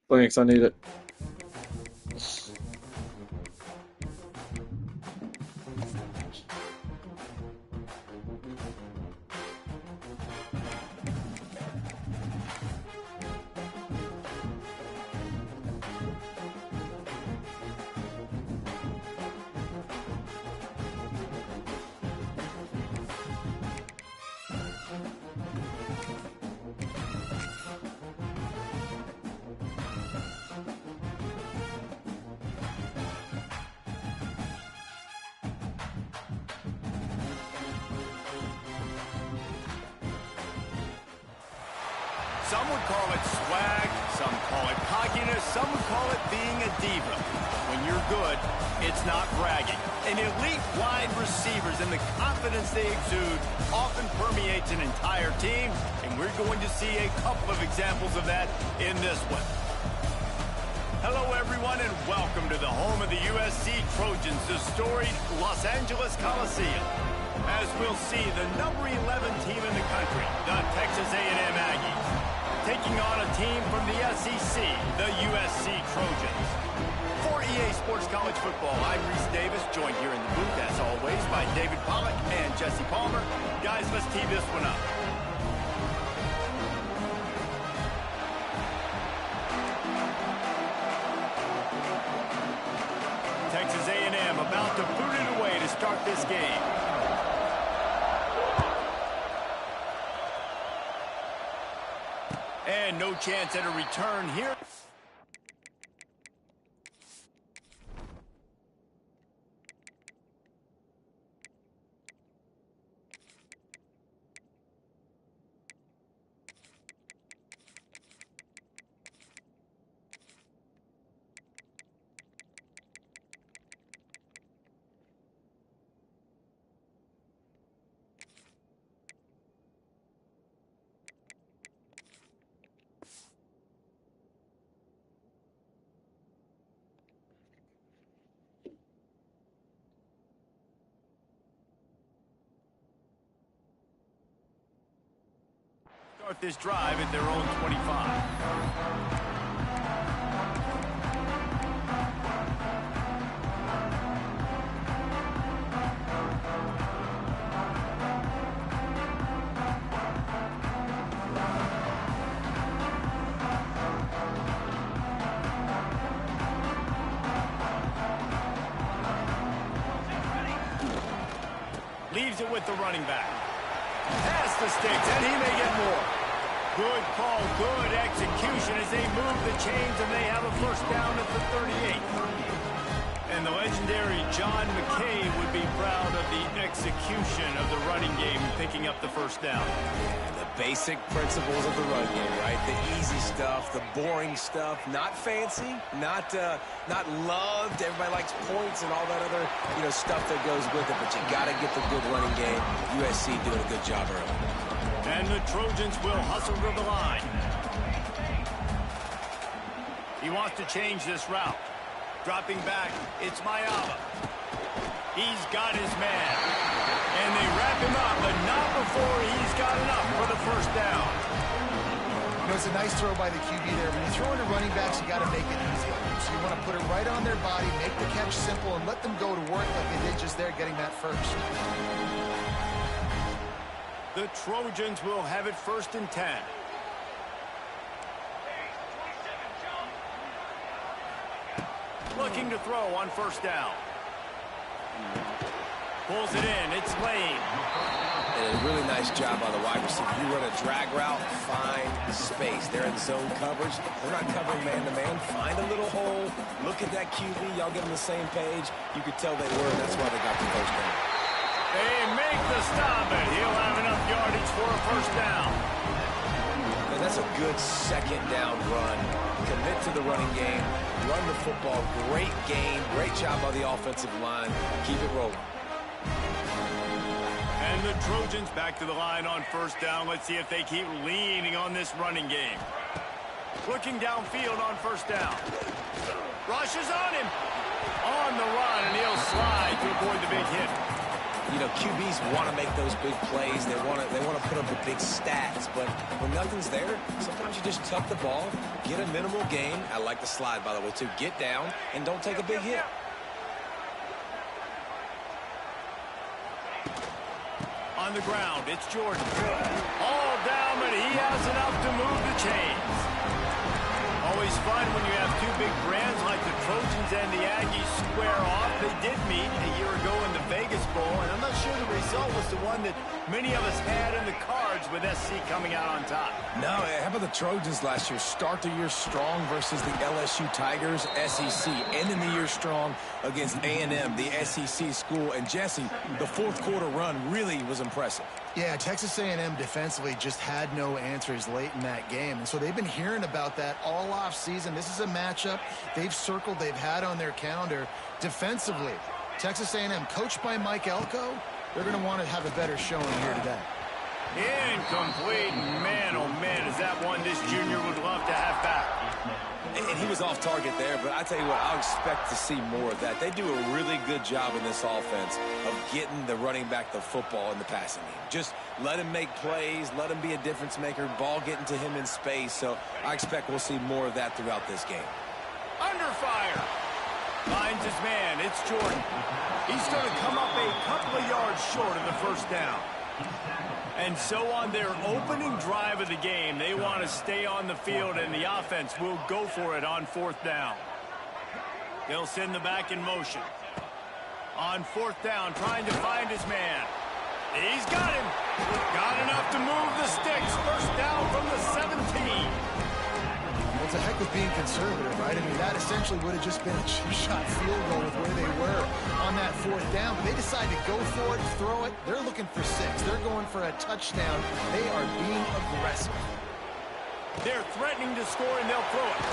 Thanks, I need it. Some would call it swag, some call it cockiness, some would call it being a diva. When you're good, it's not bragging. And elite wide receivers and the confidence they exude often permeates an entire team, and we're going to see a couple of examples of that in this one. Hello, everyone, and welcome to the home of the USC Trojans, the storied Los Angeles Coliseum. As we'll see, the number 11 team in the country, the Texas A&M Aggies, taking on a team from the SEC, the USC Trojans. For EA Sports College Football, I'm Reese Davis, joined here in the booth, as always, by David Pollack and Jesse Palmer. Guys, let's tee this one up. Texas A&M about to boot it away to start this game. And no chance at a return here. Start this drive at their own 25. Leaves it with the running back. Past the sticks, and he may get more. Good call, good execution as they move the chains, and they have a first down at the 38. And the legendary John McKay would be proud of the execution of the running game, picking up the first down. The basic principles of the run game, right? The easy stuff, the boring stuff, not fancy, not loved. Everybody likes points and all that other, stuff that goes with it, but you got to get the good running game. USC doing a good job early. And the Trojans will hustle to the line. He wants to change this route. Dropping back, it's Mayala. He's got his man. And they wrap him up, but not before he's got enough for the first down. It's a nice throw by the QB there. When you're throwing to running backs, you got to make it easy. So you want to put it right on their body, make the catch simple, and let them go to work like they did just there, getting that first. The Trojans will have it 1st and 10. Looking to throw on 1st down. Pulls it in. It's Lane. And a really nice job by the wide receiver. You run a drag route, find space. They're in zone coverage. They're not covering man-to-man. Find a little hole. Look at that QB. Y'all get on the same page. You could tell they were, and that's why they got the first down. They make the stop, and he'll have enough yardage for a 1st down. And that's a good 2nd down run. Commit to the running game. Run the football. Great game. Great job by the offensive line. Keep it rolling. And the Trojans back to the line on 1st down. Let's see if they keep leaning on this running game. Looking downfield on 1st down. Rushes on him. On the run, and he'll slide to avoid the big hit. You know, QBs want to make those big plays. They want to put up the big stats. But when nothing's there, sometimes you just tuck the ball, get a minimal gain. I like the slide, by the way, too. Get down and don't take a big hit. On the ground, it's Jordan. All down, but he has enough to move the chains. Always fun when you have two big brands like the Trojans and the Aggies square off. They did meet a year ago in the Vegas Bowl, and I'm not sure the result was the one that many of us had in the cards with SC coming out on top. No, how about the Trojans last year? Start the year strong versus the LSU Tigers, SEC. Ending the year strong against A&M, the SEC school. And Jesse, the fourth quarter run really was impressive. Yeah, Texas A&M defensively just had no answers late in that game. And so they've been hearing about that all off season. This is a matchup they've circled, they've had on their calendar. Defensively, Texas A&M, coached by Mike Elko, they're going to want to have a better showing here today. Incomplete. Man, oh man, is that one this junior would love to have back. And he was off target there, but I tell you what, I'll expect to see more of that. They do a really good job in this offense of getting the running back the football in the passing game. Just let him make plays, let him be a difference maker, ball getting to him in space. So I expect we'll see more of that throughout this game. Under fire. Finds his man. It's Jordan. He's going to come up a couple of yards short of the first down. And so on their opening drive of the game, they want to stay on the field, and the offense will go for it on fourth down. They'll send the back in motion. On fourth down, trying to find his man. He's got him. Got enough to move the sticks. First down from the 17. It's a heck of being conservative, right? I mean, that essentially would have just been a chip-shot field goal with where they were on that fourth down. But they decide to go for it, throw it. They're looking for 6. They're going for a touchdown. They are being aggressive. They're threatening to score, and they'll throw it.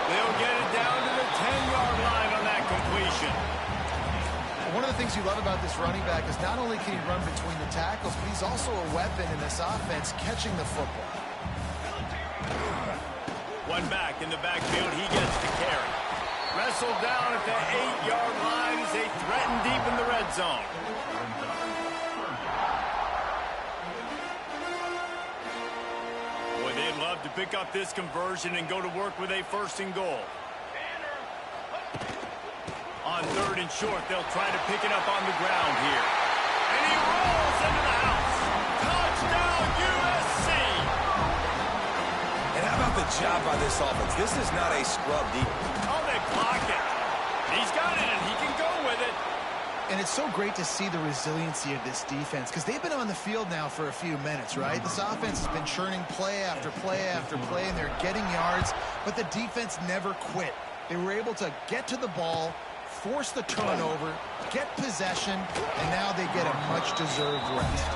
They'll get it down to the 10-yard line on that completion. One of the things you love about this running back is not only can he run between the tackles, but he's also a weapon in this offense catching the football. One back in the backfield, he gets the carry. Wrestled down at the 8-yard line as they threaten deep in the red zone. Boy, they'd love to pick up this conversion and go to work with a 1st and goal. On 3rd and short, they'll try to pick it up on the ground here. And he rolls into the house. Touchdown, USC! And how about the job by this offense? This is not a scrub deep. Oh, they blocked it. He's got it, and he can go with it. And it's so great to see the resiliency of this defense because they've been on the field now for a few minutes, right? This offense has been churning play after play after play, and they're getting yards, but the defense never quit. They were able to get to the ball, force the turnover, get possession, and now they get a much-deserved rest.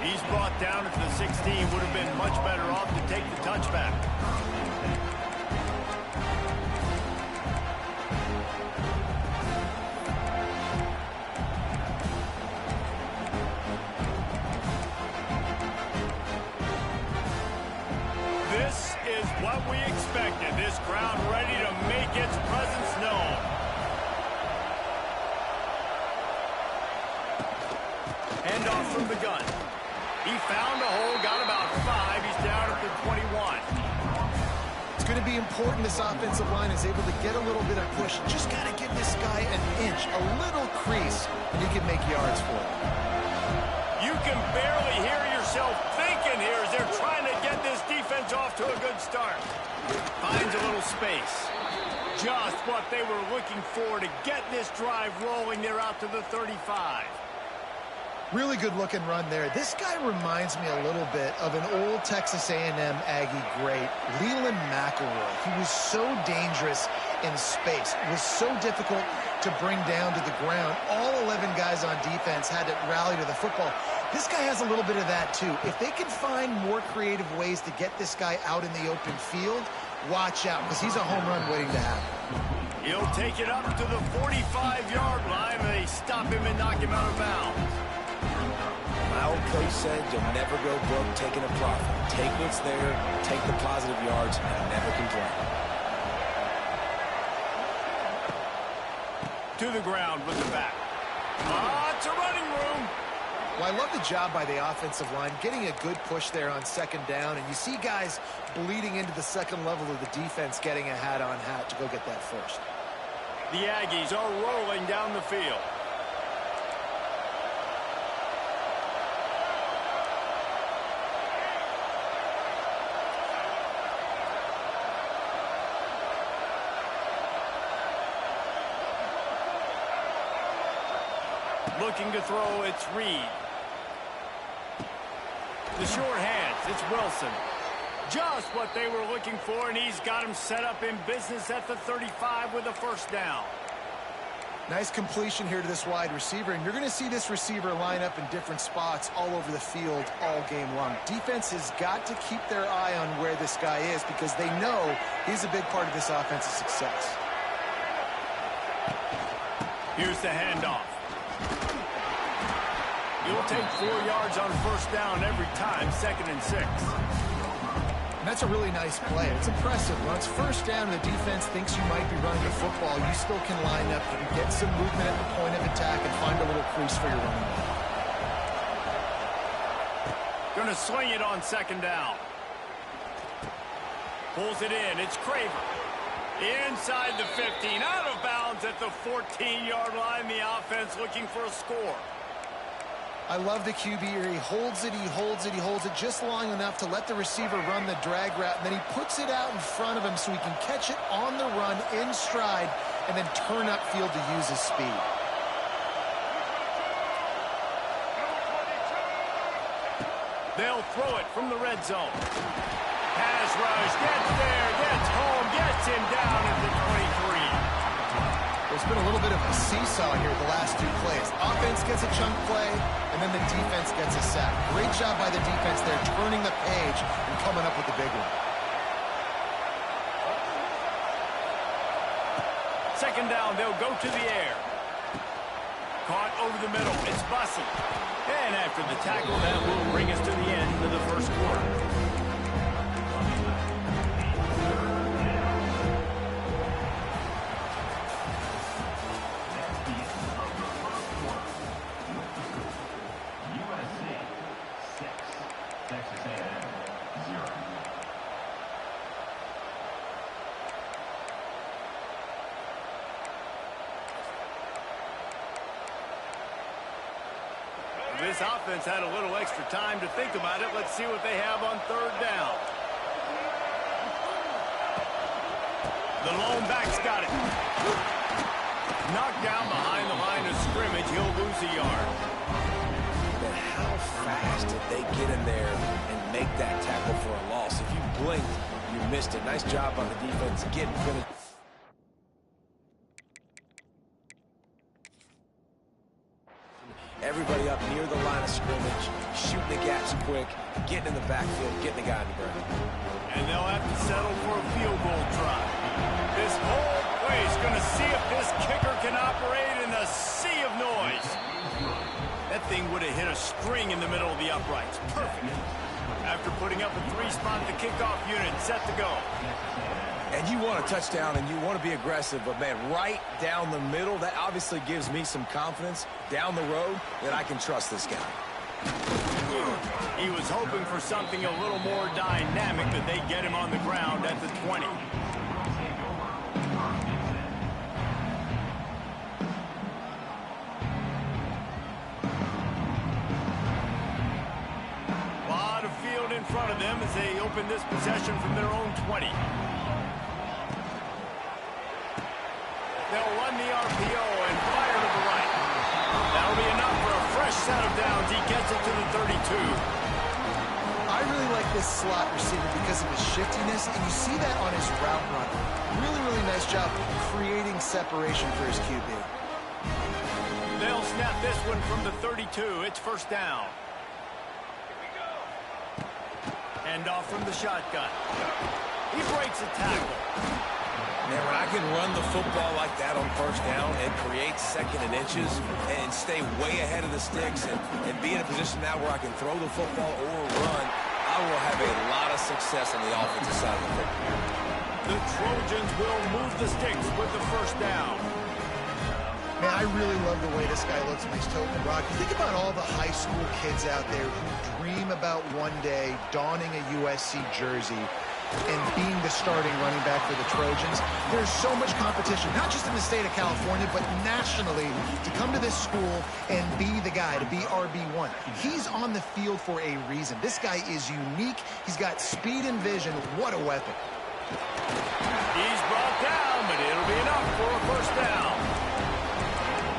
He's brought down at the 16. Would have been much better off to take the touchback. This is what we expected. This crowd ready to make its presence known. Handoff from the gun. He found a hole, got about 5. He's down at the 21. It's going to be important this offensive line is able to get a little bit of push. Just got to give this guy an inch, a little crease, and he can make yards for it. You can barely hear yourself thinking here as they're trying to get this defense off to a good start. Finds a little space. Just what they were looking for to get this drive rolling. They're out to the 35. Really good-looking run there. This guy reminds me a little bit of an old Texas A&M Aggie great, Leland McElroy. He was so dangerous in space. It was so difficult to bring down to the ground. All 11 guys on defense had to rally to the football. This guy has a little bit of that, too. If they can find more creative ways to get this guy out in the open field, watch out, because he's a home run waiting to happen. He'll take it up to the 45-yard line. They stop him and knock him out of bounds. My old coach said you'll never go broke taking a profit. Take what's there, take the positive yards, and never complain. To the ground with the back. lots of running room. Well, I love the job by the offensive line, getting a good push there on second down, and you see guys bleeding into the second level of the defense getting a hat-on-hat to go get that first. The Aggies are rolling down the field. Looking to throw, it's Reed. The short hands, it's Wilson. Just what they were looking for, and he's got him set up in business at the 35 with a first down. Nice completion here to this wide receiver, and you're going to see this receiver line up in different spots all over the field all game long. Defense has got to keep their eye on where this guy is because they know he's a big part of this offense's success. Here's the handoff. He'll take 4 yards on first down every time, 2nd and 6. And that's a really nice play. It's impressive. When it's first down and the defense thinks you might be running the football, you still can line up. You can get some movement at the point of attack and find a little crease for your running back. Going to sling it on 2nd down. Pulls it in. It's Craver. Inside the 15. Out of bounds at the 14-yard line. The offense looking for a score. I love the QB here. He holds it, he holds it, he holds it just long enough to let the receiver run the drag route, and then he puts it out in front of him so he can catch it on the run in stride and then turn upfield to use his speed. They'll throw it from the red zone. Pass rush, gets there, gets home, gets him down at the 23. There's been a little bit of a seesaw here the last 2 plays. Offense gets a chunk play, and then the defense gets a sack. Great job by the defense there, turning the page and coming up with the big one. 2nd down, they'll go to the air. Caught over the middle, it's Bussey. And after the tackle, that will bring us to the end of the first quarter. This offense had a little extra time to think about it. Let's see what they have on 3rd down. The lone back's got it. Knocked down behind the line of scrimmage. He'll lose a yard. But how fast did they get in there and make that tackle for a loss? If you blinked, you missed it. Nice job on the defense getting finished. Everybody up near the line of scrimmage, shooting the gaps quick, getting in the backfield, getting the guy in the break. And they'll have to settle for a field goal try. This whole place going to see if this kicker can operate in a sea of noise. That thing would have hit a string in the middle of the uprights. Perfect. After putting up a 3-spot, the kickoff unit set to go. And you want a touchdown and you want to be aggressive, but man, right down the middle, that obviously gives me some confidence down the road that I can trust this guy. He was hoping for something a little more dynamic, but they get him on the ground at the 20. Lot of field in front of them as they open this possession from their own 20. They'll run the RPO and fire to the right. That'll be enough for a fresh set of downs. He gets it to the 32. I really like this slot receiver because of his shiftiness, and you see that on his route run. Really, really nice job creating separation for his QB. They'll snap this one from the 32. It's first down. Hand off from the shotgun. He breaks a tackle. Man, when I can run the football like that on first down and create 2nd and inches and stay way ahead of the sticks and be in a position now where I can throw the football or run, I will have a lot of success on the offensive side of the football. The Trojans will move the sticks with the first down. Man, I really love the way this guy looks when he's toting the rock. You think about all the high school kids out there who dream about one day donning a USC jersey and being the starting running back for the Trojans. There's so much competition, not just in the state of California, but nationally, to come to this school and be the guy, to be RB1. He's on the field for a reason. This guy is unique. He's got speed and vision. What a weapon. He's brought down, but it'll be enough for a first down.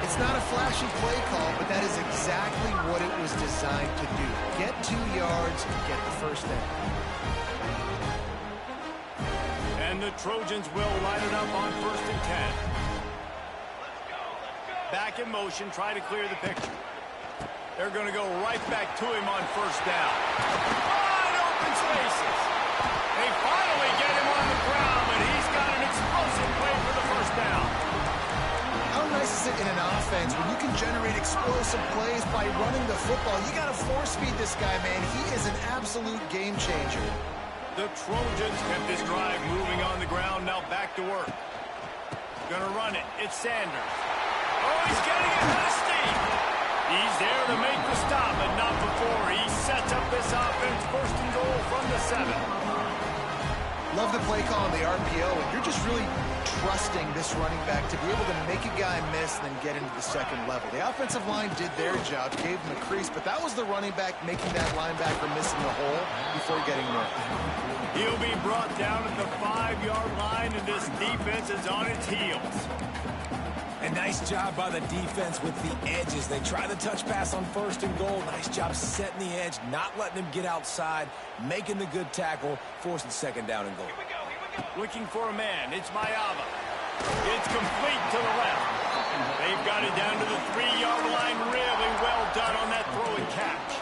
It's not a flashy play call, but that is exactly what it was designed to do. Get 2 yards, get the first down. And the Trojans will line it up on 1st and 10. Back in motion, try to clear the picture. They're going to go right back to him on 1st down. Wide open spaces. They finally get him on the ground, but he's got an explosive play for the first down. How nice is it in an offense when you can generate explosive plays by running the football? You got to force feed this guy, man. He is an absolute game changer. The Trojans kept this drive moving on the ground. Now back to work. Gonna run it. It's Sanders. Oh, he's getting ahead of steam. He's there to make the stop, but not before. He sets up this offense. 1st and goal from the 7. Love the play call on the RPO, and you're just really trusting this running back to be able to make a guy miss and then get into the second level. The offensive line did their job, gave him a crease, but that was the running back making that linebacker missing the hole before getting there. He'll be brought down at the 5-yard line, and this defense is on its heels. A nice job by the defense with the edges. They try the touch pass on 1st and goal. Nice job setting the edge, not letting him get outside, making the good tackle, forcing 2nd down and goal. Looking for a man. It's Mayava. It's complete to the left. They've got it down to the 3-yard line. Really well done on that throw and catch.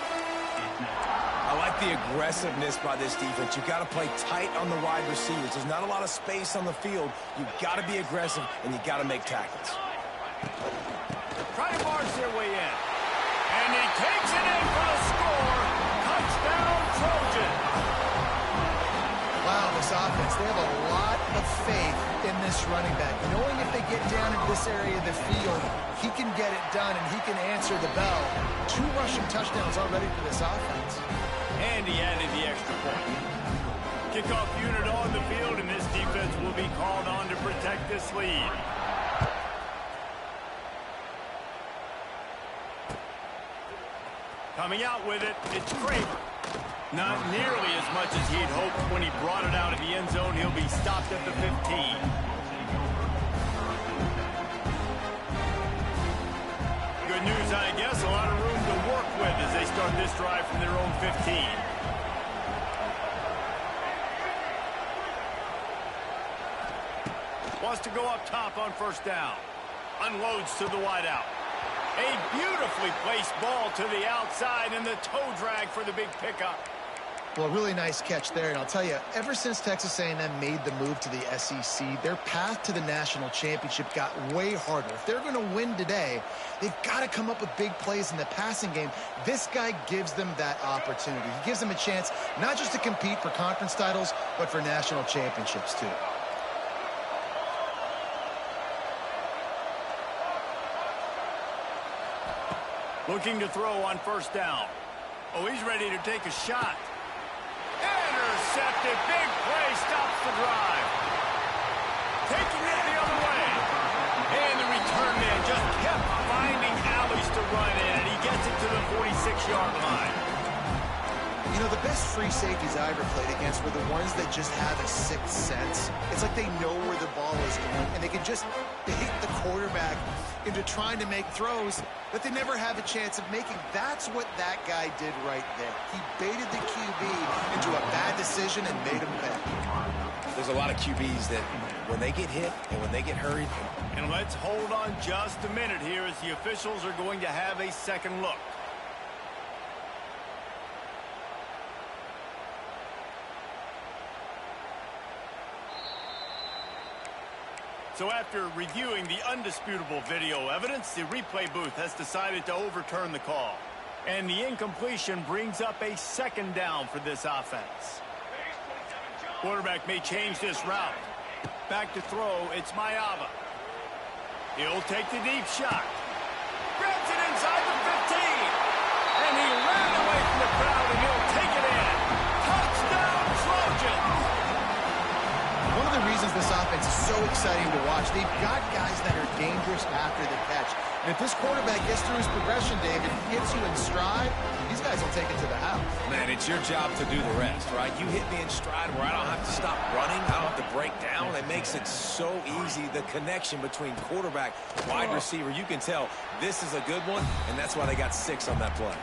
I like the aggressiveness by this defense. You've got to play tight on the wide receivers. There's not a lot of space on the field. You've got to be aggressive, and you've got to make tackles. Try to barge their way in. And he takes it in for the score. Touchdown, Trojan. Wow, this offense, they have a lot of faith in this running back. Knowing if they get down in this area of the field, he can get it done and he can answer the bell. 2 rushing touchdowns already for this offense. And he added the extra point. Kickoff unit on the field, and this defense will be called on to protect this lead. Coming out with it, it's Kramer. Not nearly as much as he'd hoped when he brought it out of the end zone. He'll be stopped at the 15. Good news, I guess. A lot of room to work with as they start this drive from their own 15. Wants to go up top on 1st down. Unloads to the wideout. A beautifully placed ball to the outside, and the toe drag for the big pickup. Well, really nice catch there, and I'll tell you, ever since Texas A&M made the move to the SEC, their path to the national championship got way harder. If they're going to win today, they've got to come up with big plays in the passing game. This guy gives them that opportunity. He gives them a chance not just to compete for conference titles, but for national championships, too. Looking to throw on 1st down. Oh, he's ready to take a shot. Intercepted. Big play. Stops the drive. Taking it the other way. And the return man just kept finding alleys to run in, and he gets it to the 46-yard line. You know, the best free safeties I ever played against were the ones that just have a sixth sense. It's like they know where the ball is going, and they can just hit the quarterback into trying to make throws that they never have a chance of making. That's what that guy did right there. He baited the QB into a bad decision and made him pay. There's a lot of QBs that when they get hit and when they get hurried. And let's hold on just a minute here as the officials are going to have a second look. So after reviewing the undisputable video evidence, the replay booth has decided to overturn the call. And the incompletion brings up a 2nd down for this offense. Quarterback may change this route. Back to throw, it's Mayava. He'll take the deep shot. Grabs it inside the 15. And he ran away from the crowd, and he'll take it in. Touchdown, Trojans! One of the reasons this offense is so exciting to watch, they've got guys that are dangerous after the catch. And if this quarterback gets through his progression, Dave, and hits you in stride, these guys will take it to the house. Man, it's your job to do the rest, right? You hit me in stride where I don't have to stop running. I don't have to break down. It makes it so easy, the connection between quarterback, wide receiver. You can tell this is a good one, and that's why they got 6 on that play.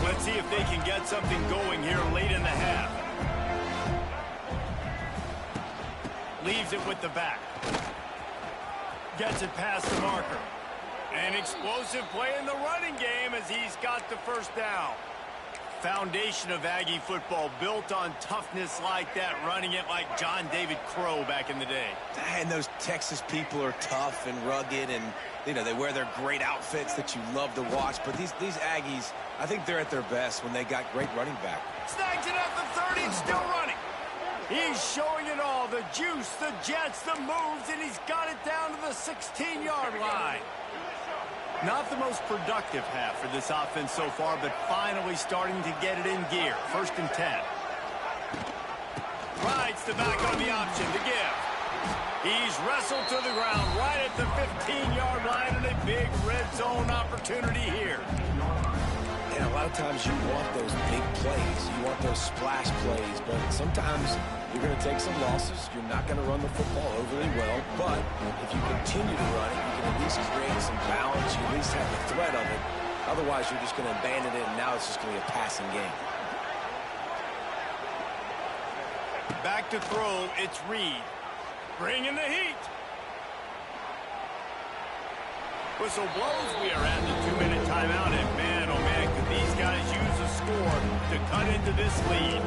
Let's see if they can get something going here late in the half. Leaves it with the back. Gets it past the marker. An explosive play in the running game as he's got the first down. Foundation of Aggie football built on toughness like that, running it like John David Crow back in the day. And those Texas people are tough and rugged, and you know they wear their great outfits that you love to watch. But these Aggies, I think they're at their best when they got great running back. Snags it at the 30 and still running. He's showing it all, the juice, the jets, the moves, and he's got it down to the 16-yard line. Not the most productive half for this offense so far, but finally starting to get it in gear. 1st and 10. Rides the back on the option to give. He's wrestled to the ground right at the 15-yard line, and a big red zone opportunity here. And a lot of times you want those big plays. You want those splash plays, but sometimes you're going to take some losses. You're not going to run the football overly well, but if you continue to run it, you can at least create some balance. You at least have the threat of it. Otherwise, you're just going to abandon it, and now it's just going to be a passing game. Back to throw, it's Reed. Bringing the heat. Whistle blows. We are at the 2-minute timeout, and man, oh man, could these guys use a score to cut into this lead.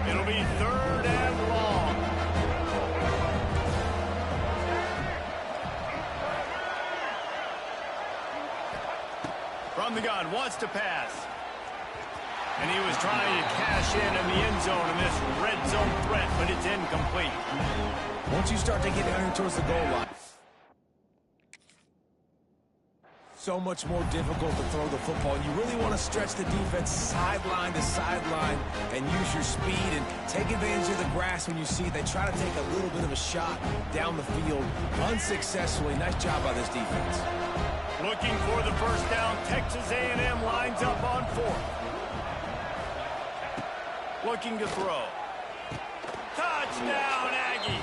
It'll be 3rd and long. From the gun, wants to pass. And he was trying to cash in the end zone in this red zone threat, but it's incomplete. Once you start to get down here towards the goal line, so much more difficult to throw the football. You really want to stretch the defense sideline to sideline and use your speed and take advantage of the grass when you see it. They try to take a little bit of a shot down the field unsuccessfully. Nice job by this defense. Looking for the first down. Texas A&M lines up on 4th. Looking to throw. Touchdown, Aggie.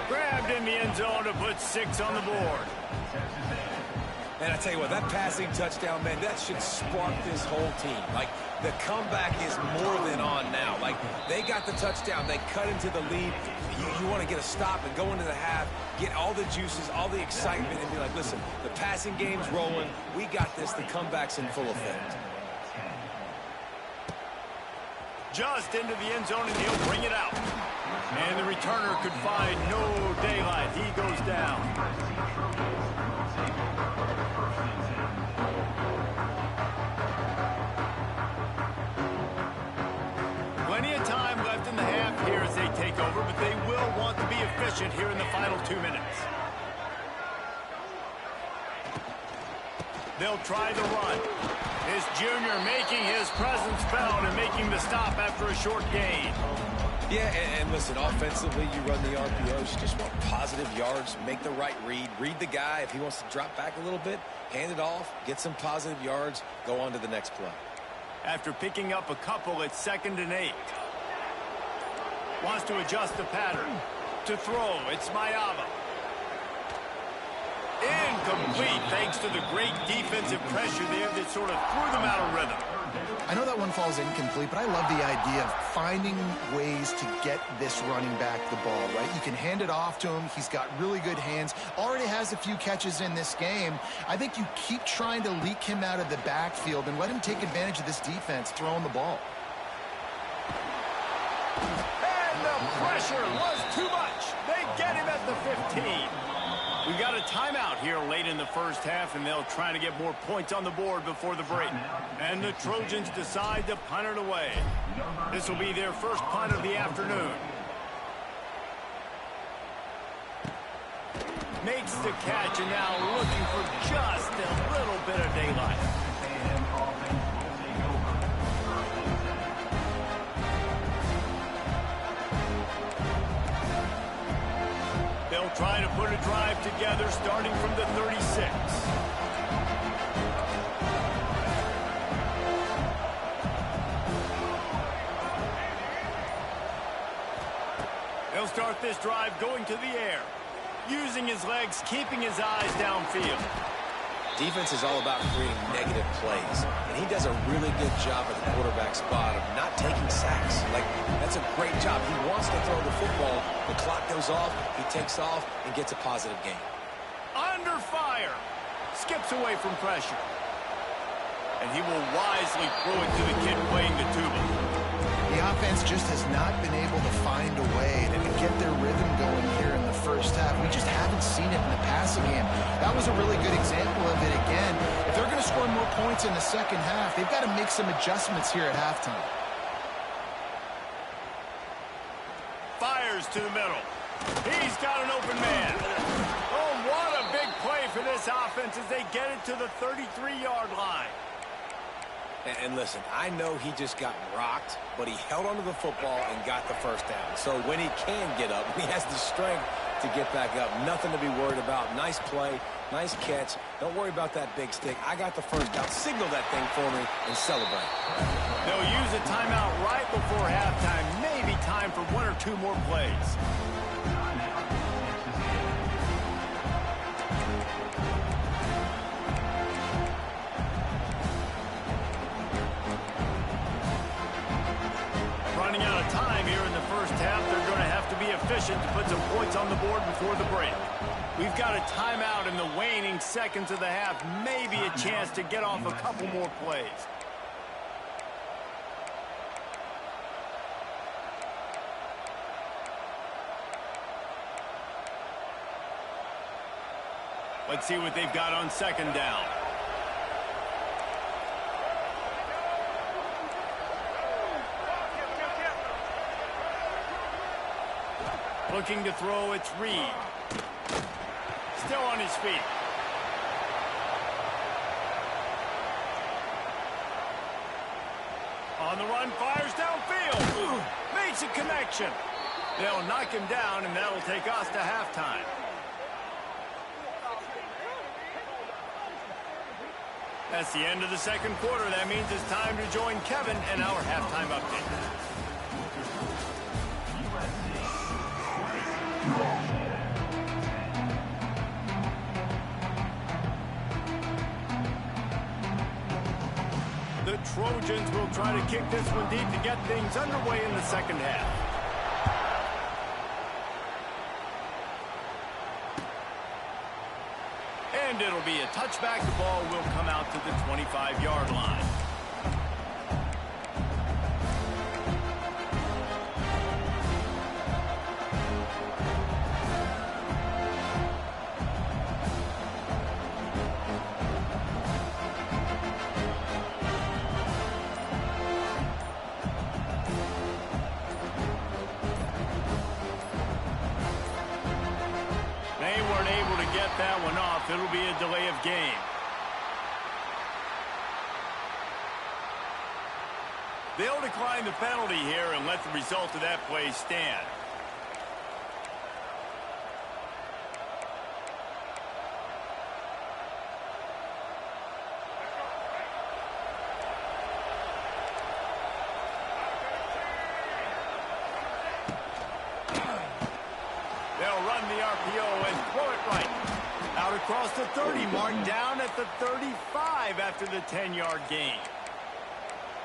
Grabbed in the end zone to put 6 on the board. And I tell you what, that passing touchdown, man, that should spark this whole team. Like, the comeback is more than on now. Like, they got the touchdown. They cut into the lead. You want to get a stop and go into the half, get all the juices, all the excitement, and be like, listen, the passing game's rolling. We got this. The comeback's in full effect. Just into the end zone, and he'll bring it out. And the returner could find no daylight. He goes down. Plenty of time left in the half here as they take over, but they will want to be efficient here in the final 2 minutes. They'll try the run. This junior making his presence felt and making the stop after a short gain. Yeah, and listen, offensively, you run the RPOs. You just want positive yards, make the right read. Read the guy. If he wants to drop back a little bit, hand it off, get some positive yards, go on to the next play. After picking up a couple, it's 2nd and 8. Wants to adjust the pattern. To throw, it's Mayava. Incomplete, thanks to the great defensive pressure there that sort of threw them out of rhythm. I know that one falls incomplete, but I love the idea of finding ways to get this running back the ball, right? You can hand it off to him. He's got really good hands. Already has a few catches in this game. I think you keep trying to leak him out of the backfield and let him take advantage of this defense throwing the ball. And the pressure was too much. They get him at the 15. We got a timeout here late in the first half, and they'll try to get more points on the board before the break. And the Trojans decide to punt it away. This will be their first punt of the afternoon. Makes the catch, and now looking for just a little bit of daylight. They'll try to put a drive together starting from the 36. They'll start this drive going to the air, using his legs, keeping his eyes downfield. Defense is all about creating negative plays, and he does a really good job at the quarterback spot of not taking sacks. Like, that's a great job. He wants to throw the football. The clock goes off, he takes off, and gets a positive gain. Under fire. Skips away from pressure. And he will wisely throw it to the kid playing the tuba. The offense just has not been able to find a way to get their rhythm going here in the first half. We just haven't seen it in the passing game. That was a really good example of it again. If they're going to score more points in the second half, they've got to make some adjustments here at halftime. Fires to the middle. He's got an open man. Oh, what a big play for this offense as they get it to the 33-yard line. And listen, I know he just got rocked, but he held onto the football and got the first down. So when he can get up, he has the strength to get back up. Nothing to be worried about. Nice play, nice catch. Don't worry about that big stick. I got the first down. Signal that thing for me and celebrate. They'll use a timeout right before halftime. Maybe time for one or two more plays. Running out of time here in the first half. They're going to have to be efficient to put some points on the board before the break. We've got a timeout in the waning seconds of the half. Maybe a chance to get off a couple more plays. Let's see what they've got on second down. Looking to throw, it's Reed. Still on his feet. On the run, fires downfield. Makes a connection. They'll knock him down, and that'll take us to halftime. That's the end of the second quarter. That means it's time to join Kevin and our halftime update. The Trojans will try to kick this one deep to get things underway in the second half. And it'll be a touchback. The ball will come out to the 25-yard line. That one off. It'll be a delay of game. They'll decline the penalty here and let the result of that play stand. They'll run the RPO and throw it right. Out across the 30, marked down at the 35 after the 10-yard gain.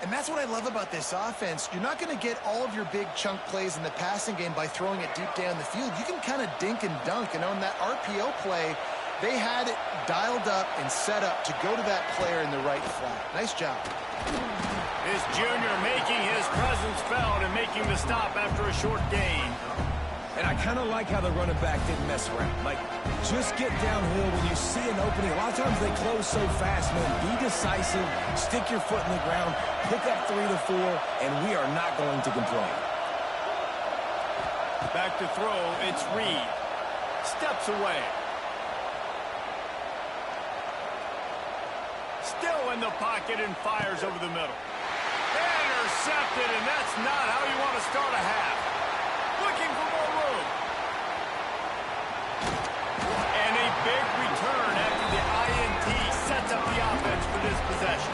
And that's what I love about this offense. You're not going to get all of your big chunk plays in the passing game by throwing it deep down the field. You can kind of dink and dunk. And on that RPO play, they had it dialed up and set up to go to that player in the right flat. Nice job. This junior making his presence felt and making the stop after a short gain. And I kind of like how the running back didn't mess around. Like, just get downhill when you see an opening. A lot of times they close so fast, man. Be decisive, stick your foot in the ground, pick up 3 to 4, and we are not going to complain. Back to throw, it's Reed. Steps away. Still in the pocket and fires over the middle. Intercepted, and that's not how you want to start a half. Looking for more room. And a big return after the INT sets up the offense for this possession.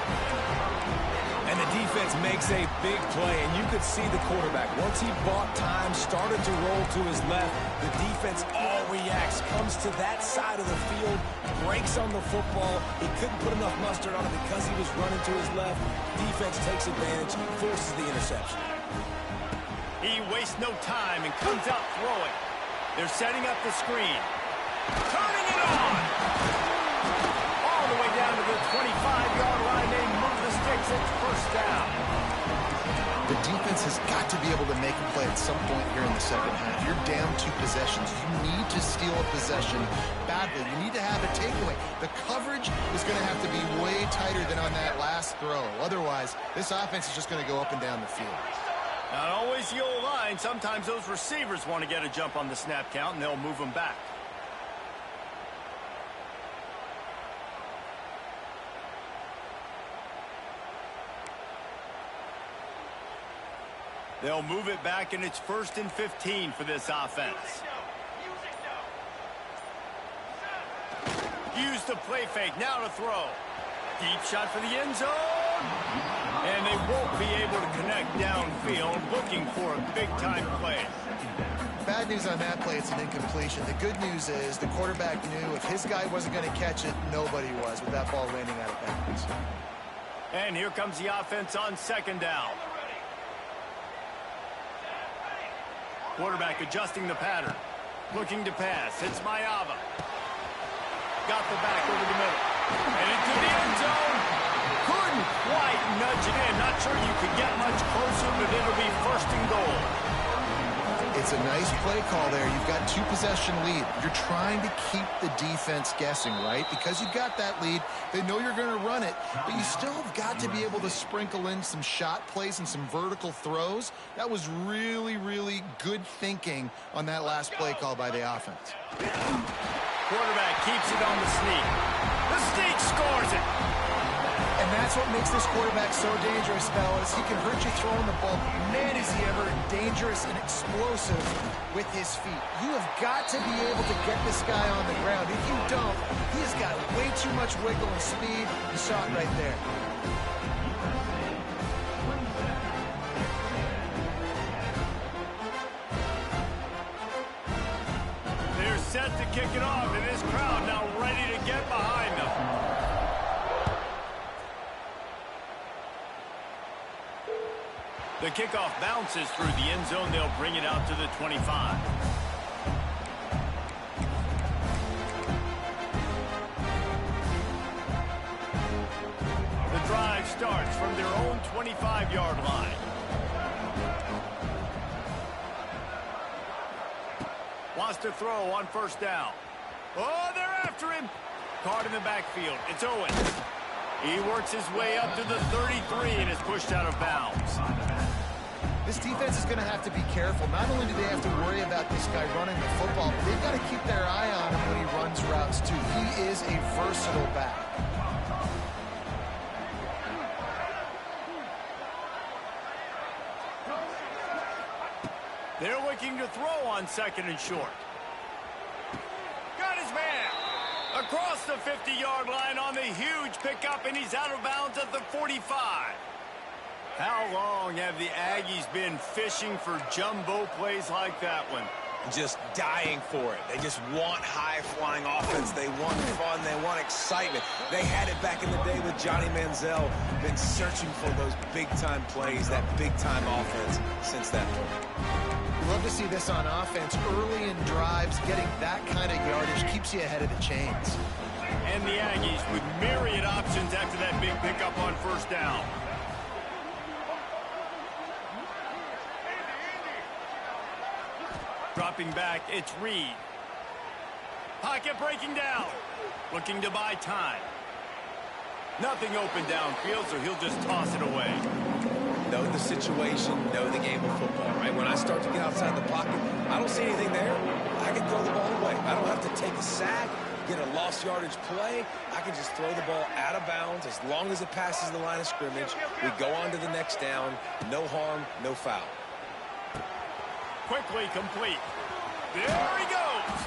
And the defense makes a big play, and you could see the quarterback. Once he bought time, started to roll to his left, the defense all reacts, comes to that side of the field, breaks on the football. He couldn't put enough mustard on it because he was running to his left. Defense takes advantage, forces the interception. He wastes no time and comes out throwing. They're setting up the screen. Turning it on! All the way down to the 25-yard line. They move the sticks. It's first down. The defense has got to be able to make a play at some point here in the second half. You're down 2 possessions. You need to steal a possession badly. You need to have a takeaway. The coverage is going to have to be way tighter than on that last throw. Otherwise, this offense is just going to go up and down the field. Not always the old line. Sometimes those receivers want to get a jump on the snap count, and they'll move them back. They'll move it back, and it's 1st and 15 for this offense. Use the play fake. Now to throw. Deep shot for the end zone. And they won't be able to connect downfield, looking for a big-time play. Bad news on that play, it's an incompletion. The good news is the quarterback knew if his guy wasn't going to catch it, nobody was with that ball landing out of bounds. And here comes the offense on 2nd down. Quarterback adjusting the pattern. Looking to pass. It's Mayava. Got the back over the middle. And into the end zone. Couldn't quite nudge it in. Not sure you could get much closer, but it'll be 1st and goal. It's a nice play call there. You've got 2-possession lead. You're trying to keep the defense guessing, right? Because you've got that lead, they know you're going to run it, but you still have got to be able to sprinkle in some shot plays and some vertical throws. That was really, really good thinking on that last play call by the offense. Quarterback keeps it on the sneak. The sneak scores it. And that's what makes this quarterback so dangerous, fellas. He can hurt you throwing the ball. Man, is he ever dangerous and explosive with his feet. You have got to be able to get this guy on the ground. If you don't, he has got way too much wiggle and speed. You saw it right there. They're set to kick it off, and this crowd now ready to get behind them. The kickoff bounces through the end zone. They'll bring it out to the 25. The drive starts from their own 25-yard line. Wants to throw on 1st down. Oh, they're after him. Caught in the backfield. It's Owens. He works his way up to the 33 and is pushed out of bounds. This defense is going to have to be careful. Not only do they have to worry about this guy running the football, but they've got to keep their eye on him when he runs routes, too. He is a versatile back. They're looking to throw on 2nd and short. Got his man. Across the 50-yard line on the huge pickup, and he's out of bounds at the 45. How long have the Aggies been fishing for jumbo plays like that one? Just dying for it. They just want high-flying offense. They want fun. They want excitement. They had it back in the day with Johnny Manziel. Been searching for those big-time plays, that big-time offense since that point. Love to see this on offense. Early in drives, getting that kind of yardage keeps you ahead of the chains. And the Aggies with myriad options after that big pickup on 1st down. Dropping back, it's Reed. Pocket breaking down. Looking to buy time. Nothing open downfield, so he'll just toss it away. Know the situation, know the game of football, right? When I start to get outside the pocket, I don't see anything there. I can throw the ball away. I don't have to take a sack, get a lost yardage play. I can just throw the ball out of bounds as long as it passes the line of scrimmage. We go on to the next down. No harm, no foul. Quickly complete. There he goes.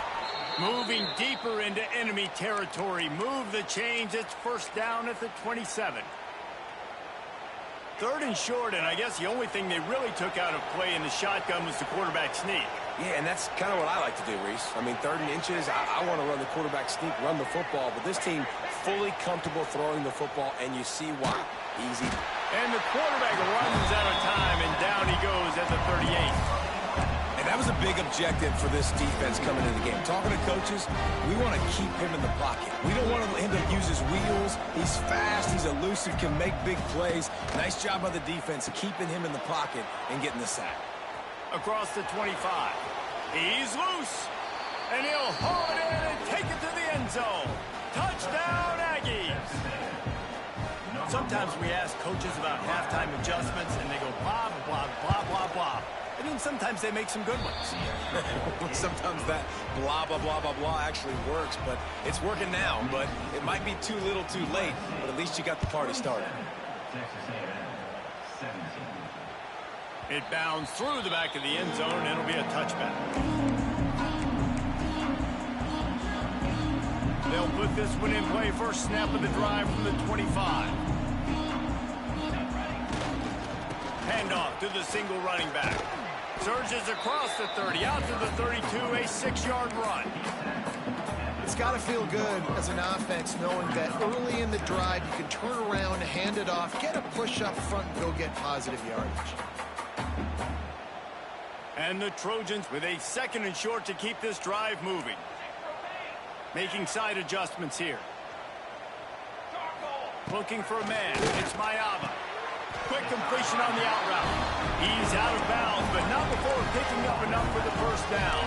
Moving deeper into enemy territory. Move the chains. It's first down at the 27. Third and short, and I guess the only thing they really took out of play in the shotgun was the quarterback sneak. Yeah, and that's kind of what I like to do, Reese. I mean, 3rd and inches, I want to run the quarterback sneak, run the football, but this team fully comfortable throwing the football, and you see why. Easy. And the quarterback runs out of time, and down he goes at the 38. And that was a big objective for this defense coming into the game. Talking to coaches, we want to keep him in the pocket. We don't want him to use his wheels. He's fast, he's elusive, can make big plays. Nice job by the defense keeping him in the pocket and getting the sack. Across the 25. He's loose. And he'll haul it in and take it to the end zone. Touchdown, Aggies. Sometimes we ask coaches about halftime adjustments, and they go blah, blah, blah, blah, blah. And then sometimes they make some good ones. Sometimes that blah, blah, blah, blah, blah actually works, but it's working now. But it might be too little too late, but at least you got the party started. It bounds through the back of the end zone, and it'll be a touchback. They'll put this one in play. First snap of the drive from the 25. Handoff to the single running back. Surges across the 30, out to the 32, a 6-yard run. It's got to feel good as an offense knowing that early in the drive you can turn around, hand it off, get a push up front, and go get positive yardage. And the Trojans with a 2nd and short to keep this drive moving. Making side adjustments here. Looking for a man. It's Mayava. Quick completion on the out route. He's out of bounds, but not before picking up enough for the first down.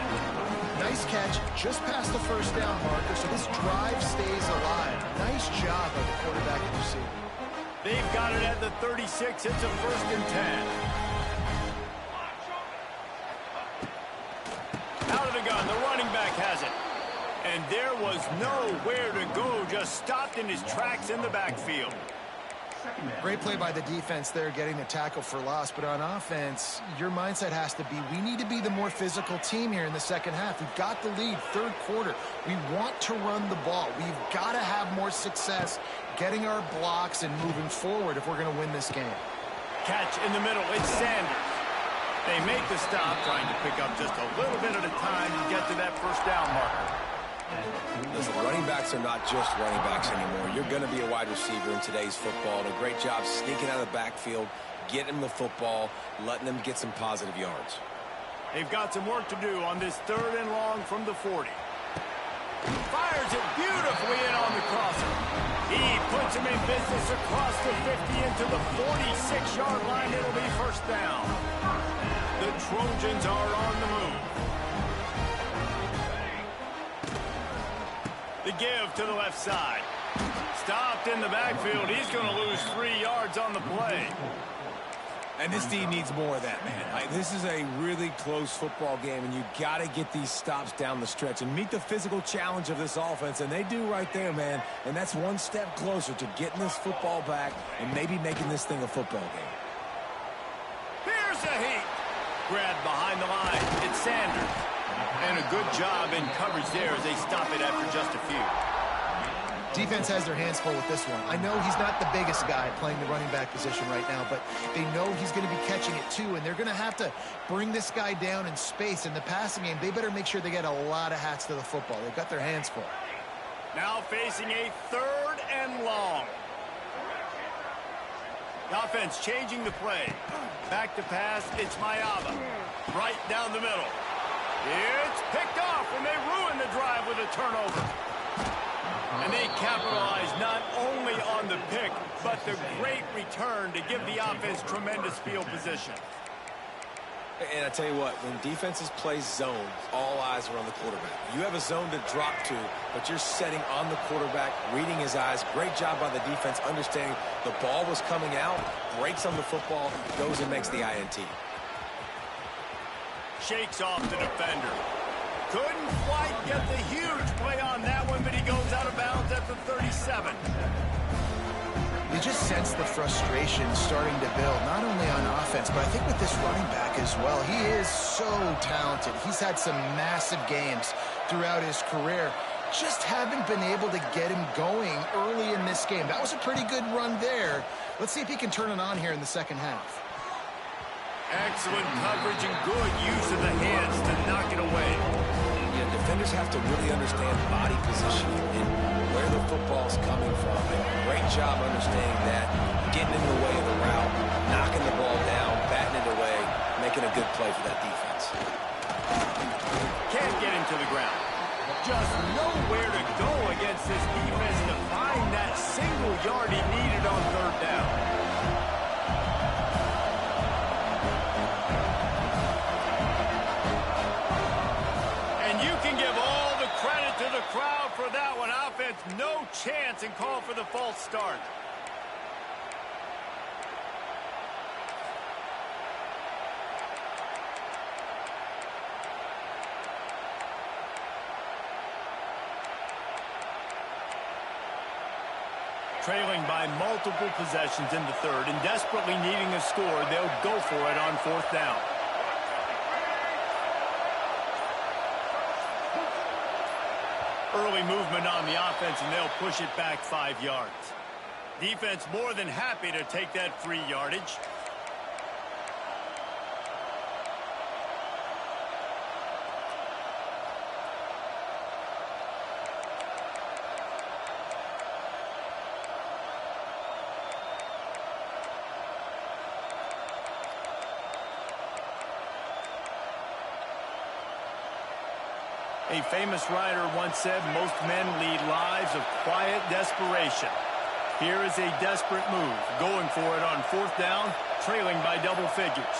Nice catch, just past the first down marker, so this drive stays alive. Nice job by the quarterback and receiver. They've got it at the 36. It's a 1st and 10. Out of the gun, the running back has it. And there was nowhere to go, just stopped in his tracks in the backfield. Great play by the defense there, getting the tackle for loss. But on offense, your mindset has to be, we need to be the more physical team here in the second half. We've got the lead, 3rd quarter. We want to run the ball. We've got to have more success getting our blocks and moving forward if we're going to win this game. Catch in the middle, it's Sanders. They make the stop, trying to pick up just a little bit at a time to get to that first down marker. Listen, running backs are not just running backs anymore. You're going to be a wide receiver in today's football. And a great job sneaking out of the backfield, getting them the football, letting them get some positive yards. They've got some work to do on this 3rd and long from the 40. Fires it beautifully in on the crosser. He puts him in business across the 50 into the 46-yard line. It'll be first down. The Trojans are on the move. The give to the left side. Stopped in the backfield. He's going to lose 3 yards on the play. And this team needs more of that, man. This is a really close football game, and you got to get these stops down the stretch and meet the physical challenge of this offense, and they do right there, man. And that's one step closer to getting this football back and maybe making this thing a football game. Here's a heat. Grabbed behind the line. It's Sanders. And a good job in coverage there as they stop it after just a few. Defense has their hands full with this one. I know he's not the biggest guy playing the running back position right now, but they know he's going to be catching it too, and they're going to have to bring this guy down in space. In the passing game, they better make sure they get a lot of hats to the football. They've got their hands full. Now facing a 3rd and long. The offense changing the play. Back to pass, it's Mayava. Right down the middle. It's picked off, and they ruin the drive with a turnover. And they capitalize not only on the pick, but the great return to give the offense tremendous field position. And I tell you what, when defenses play zone, all eyes are on the quarterback. You have a zone to drop to, but you're setting on the quarterback, reading his eyes. Great job by the defense, understanding the ball was coming out, breaks on the football, goes and makes the INT. Shakes off the defender. Couldn't quite get the huge play on that one, but he goes out of bounds at the 37. You just sense the frustration starting to build, not only on offense, but I think with this running back as well. He is so talented. He's had some massive games throughout his career. Just haven't been able to get him going early in this game. That was a pretty good run there. Let's see if he can turn it on here in the second half. Excellent coverage and good use of the hands to knock it away. Yeah, defenders have to really understand body positioning and where the football's coming from. And great job understanding that, getting in the way of the route, knocking the ball down, batting it away, making a good play for that defense. Can't get him to the ground. Just nowhere to go against this defense to find that single yard he needed on third down. And you can give all the credit to the crowd for that one. Offense, no chance, and call for the false start. Trailing by multiple possessions in the third and desperately needing a score, they'll go for it on fourth down. Early movement on the offense, and they'll push it back 5 yards. Defense more than happy to take that free yardage. A famous writer once said, most men lead lives of quiet desperation. Here is a desperate move, going for it on fourth down, trailing by double figures.